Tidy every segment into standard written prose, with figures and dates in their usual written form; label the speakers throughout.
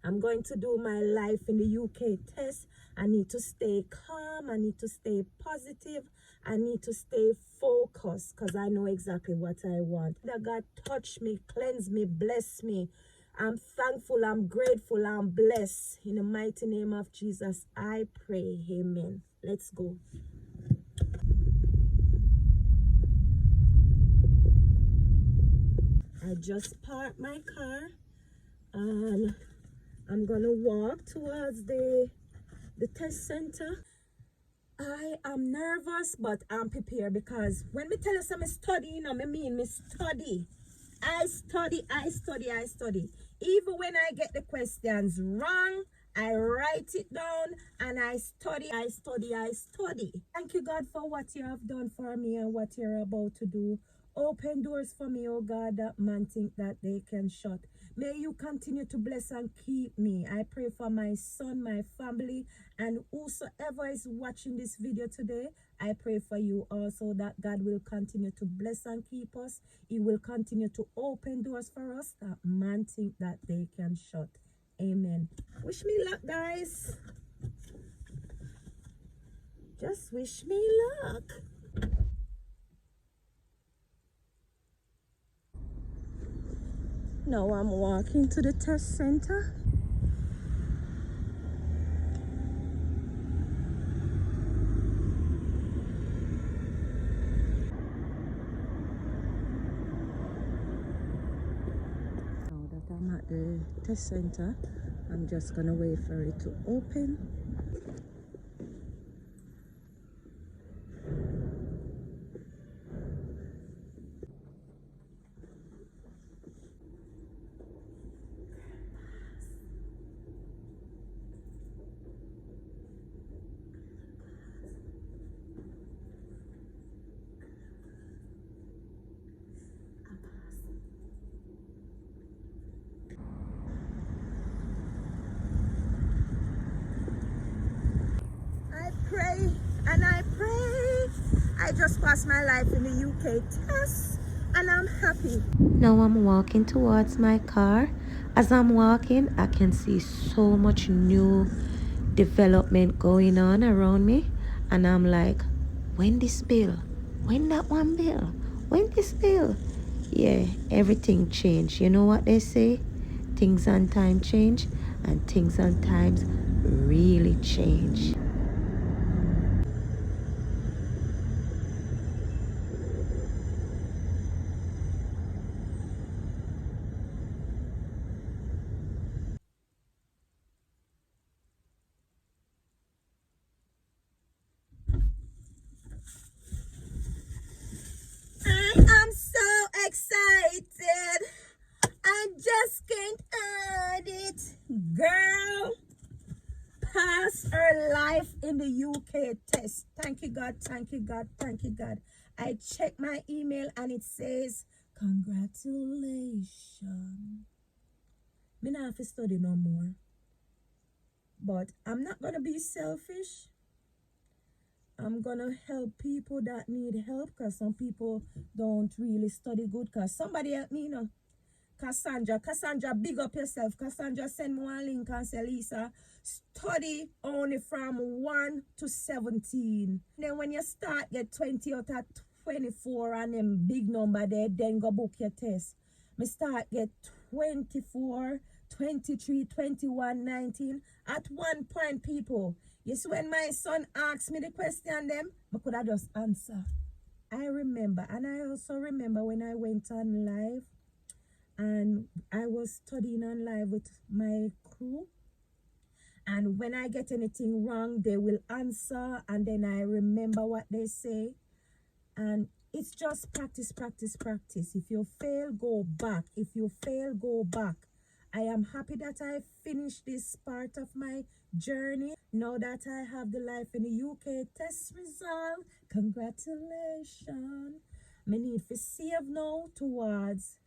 Speaker 1: I'm going to do my life in the UK test. I need to stay calm. I need to stay positive. I need to stay focused because I know exactly what I want. That God touch me, cleanse me, bless me. I'm thankful, I'm grateful, I'm blessed. In the mighty name of Jesus, I pray. Amen. Let's go. I just parked my car and I'm gonna walk towards the test center. I am nervous, but I'm prepared because when me tell you I'm studying, I mean me study. I study. Even when I get the questions wrong, I write it down and I study. Thank you, God, for what you have done for me and what you're about to do. Open doors for me, oh God, that man think that they can shut. May you continue to bless and keep me. I pray for my son, my family, and whosoever is watching this video today. I pray for you also that God will continue to bless and keep us. He will continue to open doors for us that man think that they can shut. Amen. Wish me luck, guys. Just wish me luck. Now I'm walking to the test center. Now that I'm at the test center, I'm just gonna wait for it to open. I pray and I pray. I just passed my life in the UK test and I'm happy. Now I'm walking towards my car. As I'm walking, I can see so much new development going on around me. And I'm like, when this bill? When that one bill? When this bill? Yeah, everything changed. You know what they say? Things and time change, and things and times really change. I am so excited. I just can't add it. Girl, pass her life in the UK test. Thank you, God. Thank you, God. Thank you, God. I checked my email and it says, congratulations. Me not have to study no more. But I'm not going to be selfish. I'm going to help people that need help because some people don't really study good. Because somebody help me, you know. Cassandra, big up yourself. Cassandra, send me one link and say, Lisa, study only from 1 to 17. Then when you start get 20 out of 24 and them big number there, then go book your test. Me start get 24, 23, 21, 19. At one point, people, you see when my son asked me the question them, I could have just answer. I remember, and I also remember when I went on live and I was studying on live with my crew. And when I get anything wrong, they will answer and then I remember what they say. And it's just practice. If you fail, go back. If you fail, go back. I am happy that I finished this part of my journey. Now that I have the life in the UK test result, congratulations. I need to save now towards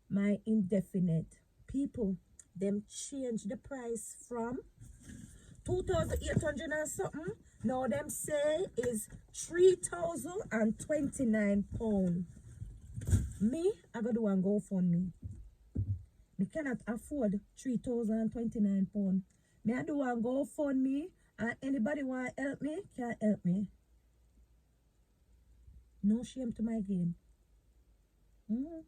Speaker 1: my indefinite. People, them change the price from 2,800 and something. Now them say is 3,029 pounds. Me, I gotta do one GoFundMe. Me cannot afford £3,029. Me I do want go fund me, and anybody want help me, can help me. No shame to my game. Mm-hmm.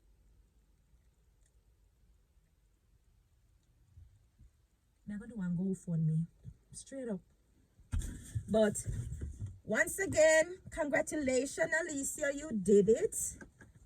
Speaker 1: Me I go do want go fund me. Straight up. But once again, congratulations, Alicia, you did it.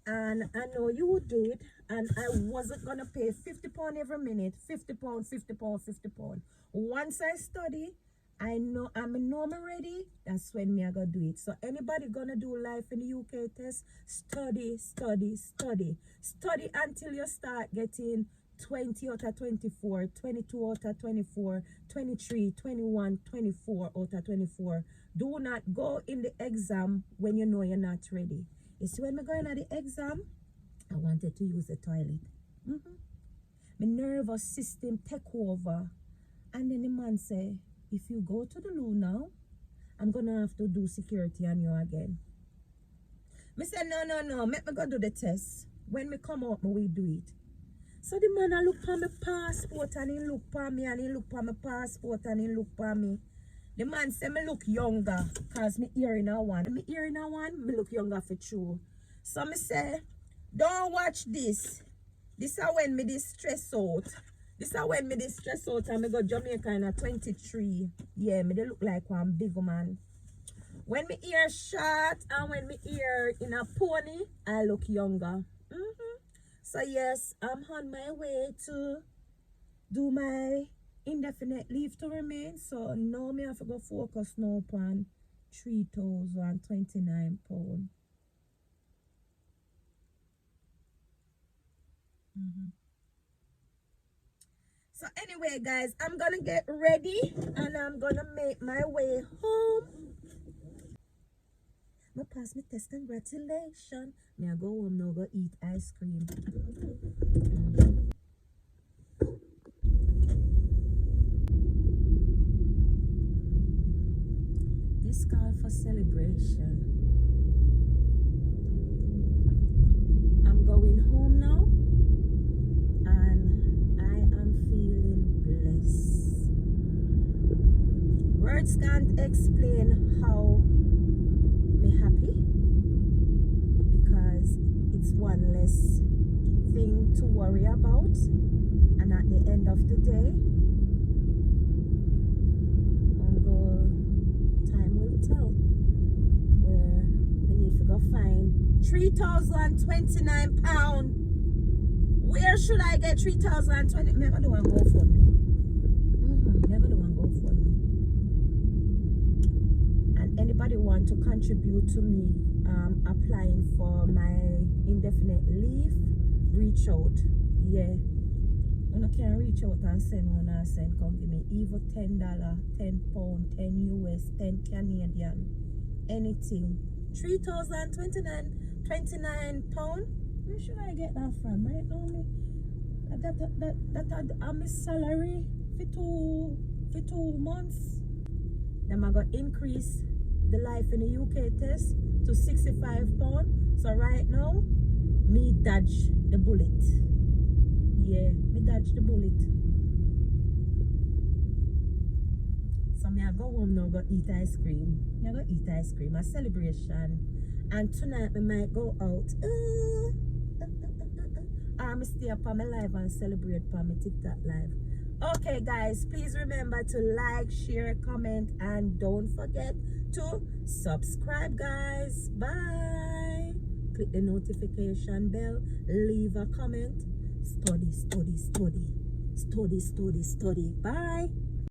Speaker 1: And I know you would do it. And I wasn't gonna pay £50 every minute. £50, £50, £50. Once I study, I know I'm ready. That's when me I gonna do it. So anybody gonna do life in the UK test, study, study, study. Study until you start getting 20 out of 24, 22 out of 24, 23, 21, 24 out of 24. Do not go in the exam when you know you're not ready. You see, when I go in at the exam, I wanted to use the toilet. My nervous system take over. And then the man say, if you go to the loo now, I'm going to have to do security on you again. I said, no, make me go do the test. When me come out, we do it. So the man look for my passport and he look for me and he look for my passport and he look for me. The man say me look younger because me earring a one. Me earring a one, me look younger for true. So me say, don't watch this. This is when me this stress out. This is when me this stress out and me go Jamaica in a 23. Yeah, me they look like one big man. When me ear short and when me ear in a pony, I look younger. So yes, I'm on my way to do my indefinite leave to remain. So now me have to go focus now upon £3,029. So anyway, guys, I'm gonna get ready and I'm gonna make my way home. I pass my test, congratulations. Me I go home now, go eat ice cream. This call for celebration. I'm going home now and I am feeling blessed. Words can't explain how me happy, because it's one less thing to worry about, and at the end of the day, time will tell where we need to go find £3,029. Where should I get 3,020? Me gonna do one go for me. Me gonna do one go for me. And anybody want to contribute to me applying for my indefinite leave, reach out. Yeah. You can reach out and send one and send, come give me either $10, £10, $10 US, 10 Canadian, anything. £3,029. Where should I get that from? Right now, that my salary for two months. Then I got increase the life in the UK test to £65. So right now, me dodge the bullet. Yeah, me dodge the bullet. So me I go home now, go eat ice cream. Me I go eat ice cream, a celebration. And tonight we might go out. Or me stay up on my live and celebrate on my TikTok live. Okay guys, please remember to like, share, comment, and don't forget to subscribe, guys. Bye. Click the notification bell, leave a comment. Study, study, study. Study, study, study. Bye.